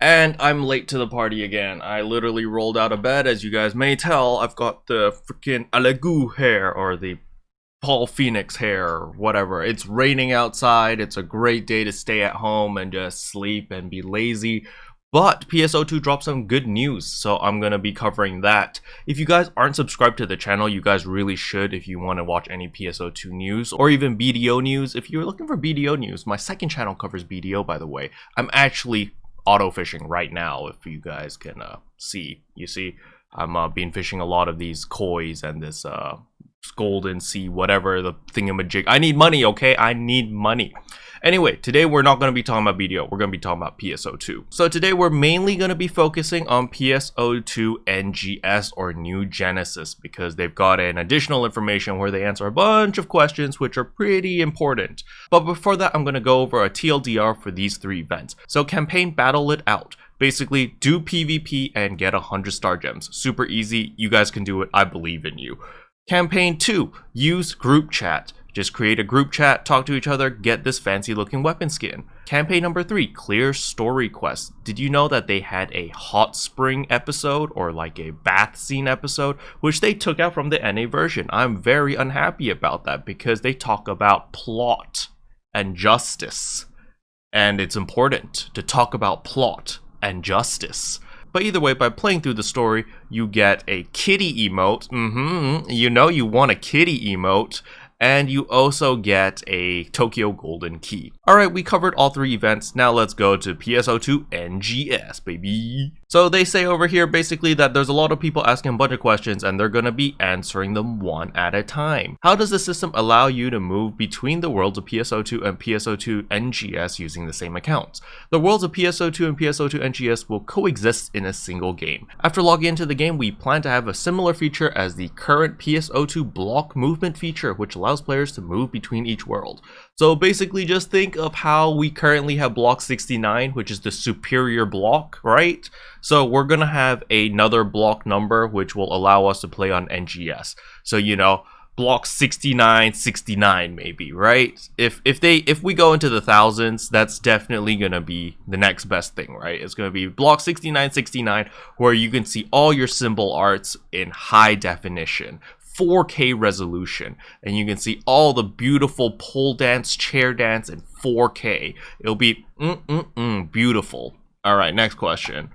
And I'm late to the party again. I literally rolled out of bed. As you guys may tell, I've got the freaking Alegu hair, or the Paul Phoenix hair, or whatever. It's raining outside. It's a great day to stay at home and just sleep and be lazy. But PSO2 dropped some good news, so I'm going to be covering that. If you guys aren't subscribed to the channel, you guys really should if you want to watch any PSO2 news or even BDO news. If you're looking for BDO news, my second channel covers BDO, by the way. I'm actually auto fishing right now, if you guys can see. You see, I'm been fishing a lot of these kois and this golden sea, whatever the thingamajig. I need money, okay? I need money. Anyway, today we're not going to be talking about BDO, we're going to be talking about PSO2. So today we're mainly going to be focusing on PSO2 NGS, or New Genesis, because they've got an additional information where they answer a bunch of questions which are pretty important. But before that, I'm going to go over a TLDR for these three events. So campaign, battle it out. Basically, do PvP and get 100 star gems. Super easy, you guys can do it, I believe in you. Campaign 2, use group chat. Just create a group chat, talk to each other, get this fancy looking weapon skin. Campaign number 3, clear story quests. Did you know that they had a hot spring episode, or like a bath scene episode, which they took out from the NA version? I'm very unhappy about that because they talk about plot and justice. And it's important to talk about plot and justice. But either way, by playing through the story, you get a kitty emote. You know you want a kitty emote. And you also get a Tokyo Golden Key. Alright, we covered all three events. Now let's go to PSO2 NGS, baby. So they say over here basically that there's a lot of people asking a bunch of questions and they're gonna be answering them one at a time. How does the system allow you to move between the worlds of PSO2 and PSO2 NGS using the same accounts? The worlds of PSO2 and PSO2 NGS will coexist in a single game. After logging into the game, we plan to have a similar feature as the current PSO2 block movement feature, which allows players to move between each world. So basically just think of how we currently have block 69, which is the superior block, right? So we're gonna have another block number which will allow us to play on NGS. So you know, block 69, 69 maybe, right? If we go into the thousands, that's definitely gonna be the next best thing, right? It's gonna be block 69, 69, where you can see all your symbol arts in high definition. 4K resolution, and you can see all the beautiful pole dance, chair dance in 4K. It'll be beautiful. Alright, next question.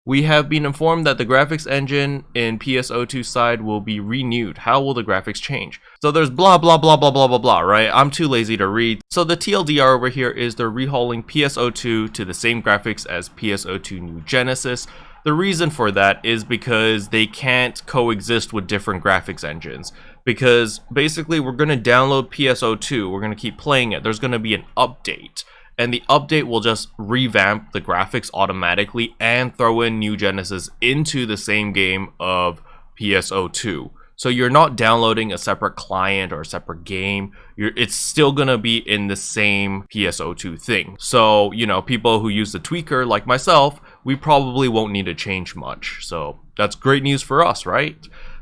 We have been informed that the graphics engine in PSO2 side will be renewed. How will the graphics change? So there's blah blah blah blah blah blah blah, right? I'm too lazy to read. So the TLDR over here is they're rehauling PSO2 to the same graphics as PSO2 New Genesis. The reason for that is because they can't coexist with different graphics engines. Because basically we're going to download PSO2, we're going to keep playing it, there's going to be an update. And the update will just revamp the graphics automatically and throw in New Genesis into the same game of PSO2. So you're not downloading a separate client or a separate game. It's still gonna be in the same PSO2 thing. So, you know, people who use the tweaker like myself, we probably won't need to change much. So that's great news for us, right?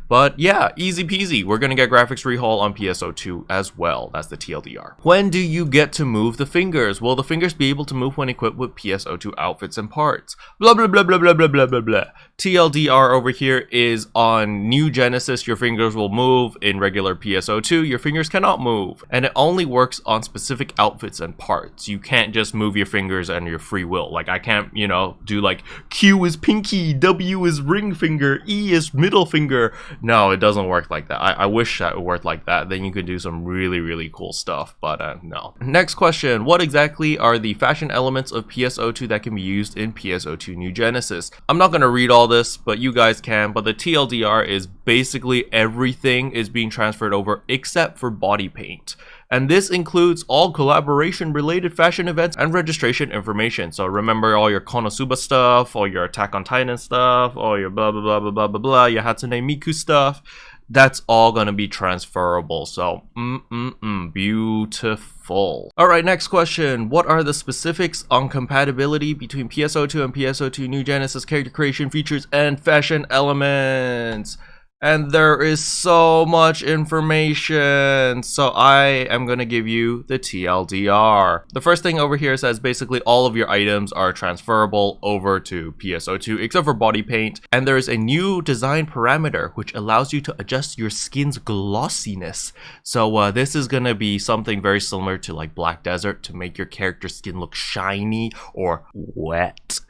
But yeah, easy peasy. We're gonna get graphics rehaul on PSO2 as well. That's the TLDR. When do you get to move the fingers? Will the fingers be able to move when equipped with PSO2 outfits and parts? Blah blah blah blah blah blah blah blah blah. TLDR over here is on New Genesis, your fingers will move. In regular PSO2, your fingers cannot move. And it only works on specific outfits and parts. You can't just move your fingers under your free will. Like I can't, you know, do like Q is pinky, W is ring finger, E is middle finger. No, it doesn't work like that. I wish that it worked like that. Then you could do some really cool stuff, but no. Next question, what exactly are the fashion elements of PSO2 that can be used in PSO2 New Genesis? I'm not going to read all this, but you guys can. But the TLDR is basically everything is being transferred over except for body paint. And this includes all collaboration related fashion events and registration information. So remember all your Konosuba stuff, all your Attack on Titan stuff, all your blah blah blah blah blah blah blah, your Hatsune Miku stuff. That's all gonna be transferable. So beautiful. Alright, next question. What are the specifics on compatibility between PSO2 and PSO2 New Genesis character creation features and fashion elements? And there is so much information. So I am going to give you the TLDR. The first thing over here says basically all of your items are transferable over to PSO2 except for body paint. And there is a new design parameter which allows you to adjust your skin's glossiness. So this is going to be something very similar to like Black Desert to make your character's skin look shiny or wet.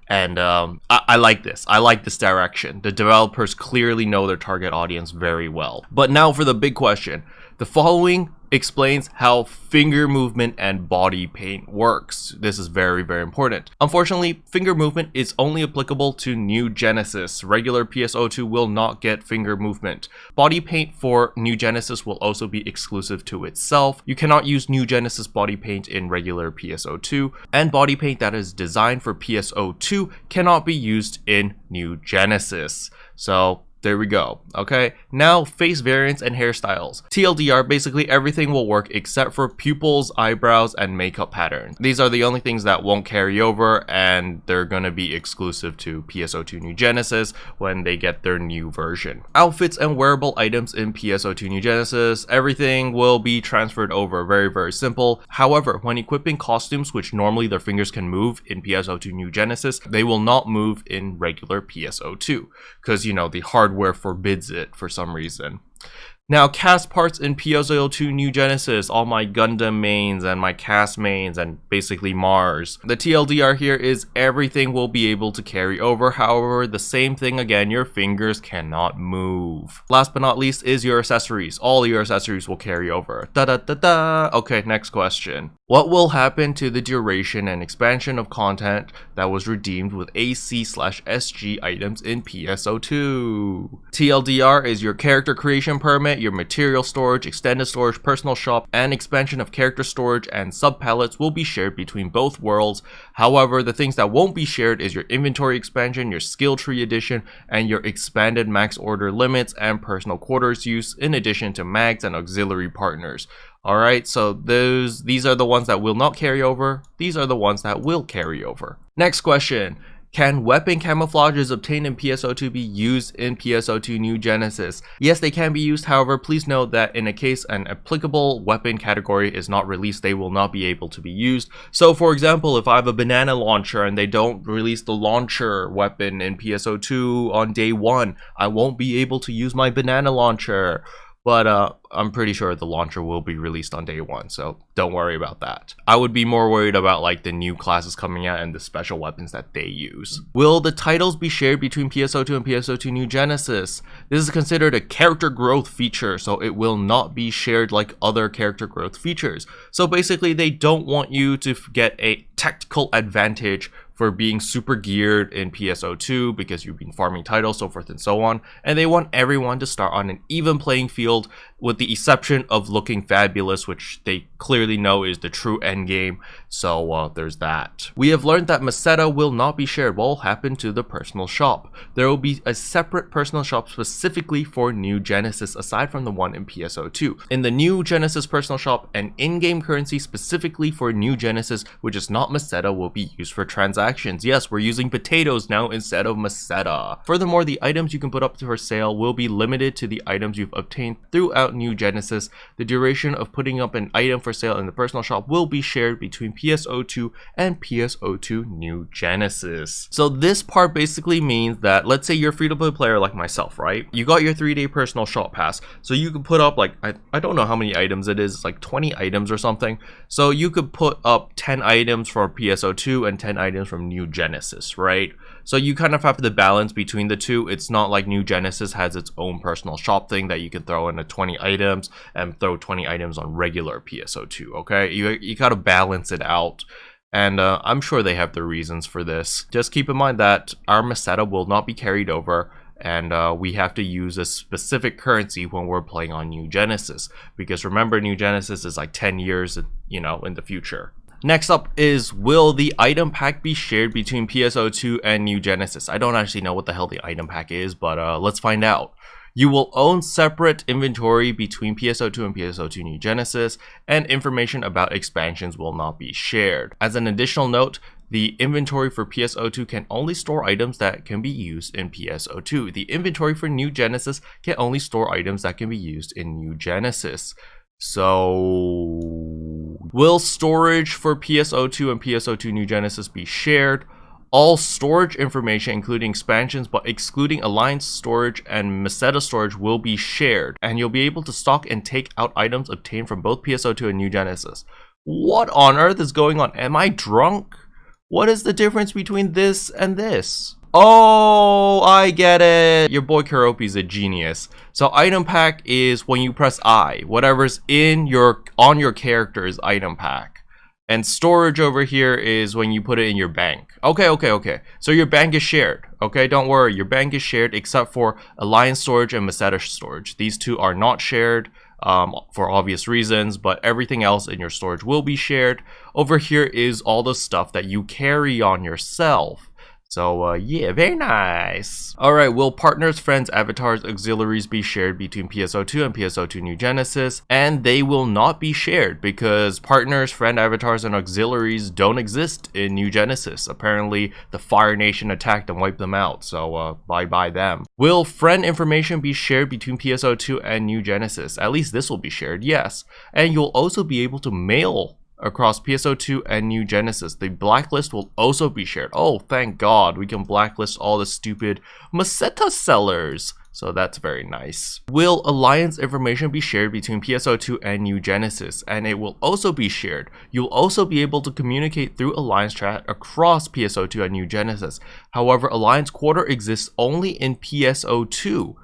And I like this. I like this direction. The developers clearly know their target audience very well. But now for the big question. The following explains how finger movement and body paint works. This is very, very important. Unfortunately, finger movement is only applicable to New Genesis. Regular PSO2 will not get finger movement. Body paint for New Genesis will also be exclusive to itself. You cannot use New Genesis body paint in regular PSO2, and body paint that is designed for PSO2 cannot be used in New Genesis. So there we go. Okay, now face variants and hairstyles. TLDR, basically everything will work except for pupils, eyebrows, and makeup patterns. These are the only things that won't carry over, and they're gonna be exclusive to PSO2 New Genesis when they get their new version. Outfits and wearable items in PSO2 New Genesis, everything will be transferred over. Very, very simple. However, when equipping costumes, which normally their fingers can move in PSO2 New Genesis, they will not move in regular PSO2 because, you know, the hardware forbids it for some reason. Now, cast parts in PSO2 New Genesis, all my Gundam mains and my cast mains and basically Mars. The TLDR here is everything will be able to carry over. However, the same thing again, your fingers cannot move. Last but not least is your accessories. All your accessories will carry over. Okay, next question. What will happen to the duration and expansion of content that was redeemed with AC/SG items in PSO2? TLDR is your character creation permit, your material storage, extended storage, personal shop, and expansion of character storage and sub-palettes will be shared between both worlds. However, the things that won't be shared is your inventory expansion, your skill tree addition, and your expanded max order limits and personal quarters use, in addition to mags and auxiliary partners. Alright, so these are the ones that will not carry over. These are the ones that will carry over. Next question. Can weapon camouflages obtained in PSO2 be used in PSO2 New Genesis? Yes, they can be used. However, please note that in a case an applicable weapon category is not released, they will not be able to be used. So for example, if I have a banana launcher and they don't release the launcher weapon in PSO2 on day 1, I won't be able to use my banana launcher. But I'm pretty sure the launcher will be released on day 1, so don't worry about that. I would be more worried about like the new classes coming out and the special weapons that they use. Will the titles be shared between PSO2 and PSO2 New Genesis? This is considered a character growth feature, so it will not be shared like other character growth features. So basically they don't want you to get a tactical advantage for being super geared in PSO2 because you've been farming titles, so forth and so on, and they want everyone to start on an even playing field with the exception of looking fabulous, which they clearly know is the true end game. So there's that. We have learned that Meseta will not be shared. What will happen to the personal shop? There will be a separate personal shop specifically for New Genesis aside from the one in PSO2. In the New Genesis personal shop, an in-game currency specifically for New Genesis, which is not Meseta, will be used for transactions. Yes, we're using potatoes now instead of Meseta. Furthermore, the items you can put up for sale will be limited to the items you've obtained throughout New Genesis. The duration of putting up an item for sale in the personal shop will be shared between PSO2 and PSO2 New Genesis. So this part basically means that, let's say you're a free-to-play player like myself, right? You got your 3-day personal shop pass, so you can put up like, I don't know how many items it is, like 20 items or something. So you could put up 10 items for PSO2 and 10 items from New Genesis, right? So you kind of have the balance between the two. It's not like New Genesis has its own personal shop thing that you can throw in a 20 items and throw 20 items on regular PSO2, okay? You gotta balance it out. And I'm sure they have their reasons for this. Just keep in mind that our Meseta will not be carried over, and we have to use a specific currency when we're playing on New Genesis. Because remember, New Genesis is like 10 years, you know, in the future. Next up is, will the item pack be shared between PSO2 and New Genesis? I don't actually know what the hell the item pack is, but let's find out. You will own separate inventory between PSO2 and PSO2 New Genesis, and information about expansions will not be shared. As an additional note, The inventory for PSO2 can only store items that can be used in PSO2. The inventory for New Genesis can only store items that can be used in New Genesis. So, will storage for PSO2 and PSO2 New Genesis be shared? All storage information, including expansions but excluding Alliance storage and Meseta storage, will be shared, and you'll be able to stock and take out items obtained from both PSO2 and New Genesis. What on earth is going on? Am I drunk? What is the difference between this and this? Oh, I get it. Your boy Keroppi is a genius. So item pack is when you press I. Whatever's on your character is item pack. And storage over here is when you put it in your bank. Okay. So your bank is shared. Okay, don't worry. Your bank is shared except for Alliance storage and Meseta storage. These two are not shared for obvious reasons, but everything else in your storage will be shared. Over here is all the stuff that you carry on yourself. So yeah, very nice. Alright, will partners, friends, avatars, auxiliaries be shared between PSO2 and PSO2 New Genesis? And they will not be shared because partners, friend avatars, and auxiliaries don't exist in New Genesis. Apparently, the Fire Nation attacked and wiped them out, so bye-bye them. Will friend information be shared between PSO2 and New Genesis? At least this will be shared, yes. And you'll also be able to mail across PSO2 and New Genesis. The blacklist will also be shared. Oh, thank God, we can blacklist all the stupid Meseta sellers. So that's very nice. Will Alliance information be shared between PSO2 and New Genesis? And it will also be shared. You'll also be able to communicate through Alliance chat across PSO2 and New Genesis. However, Alliance quarter exists only in PSO2,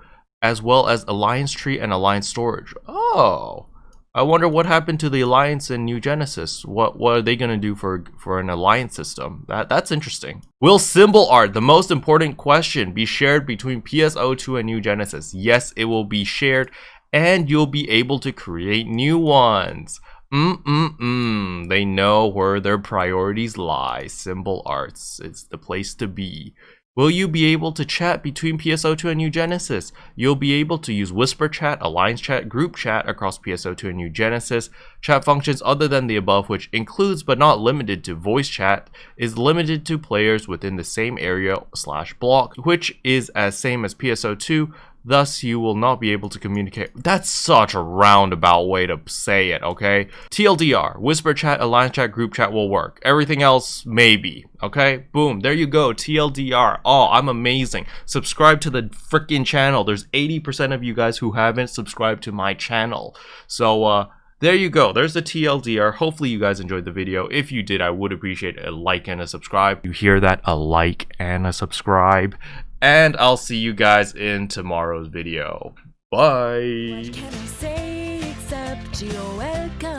as well as Alliance tree and Alliance storage. Oh, I wonder what happened to the Alliance in New Genesis. What are they gonna do for an Alliance system? That's interesting. Will symbol art, the most important question, be shared between PSO2 and New Genesis? Yes, it will be shared, and you'll be able to create new ones. They know where their priorities lie. Symbol arts, it's the place to be. Will you be able to chat between PSO2 and New Genesis? You'll be able to use Whisper Chat, Alliance Chat, Group Chat across PSO2 and New Genesis. Chat functions other than the above, which includes but not limited to voice chat, is limited to players within the same area/block, which is as same as PSO2. Thus, you will not be able to communicate. That's such a roundabout way to say it, okay? TLDR, Whisper Chat, Alliance Chat, Group Chat will work. Everything else, maybe, okay? Boom, there you go, TLDR. Oh, I'm amazing. Subscribe to the freaking channel. There's 80% of you guys who haven't subscribed to my channel. So, there you go. There's the TLDR. Hopefully you guys enjoyed the video. If you did, I would appreciate a like and a subscribe. You hear that? A like and a subscribe. And I'll see you guys in tomorrow's video. Bye. What can I say except you're welcome?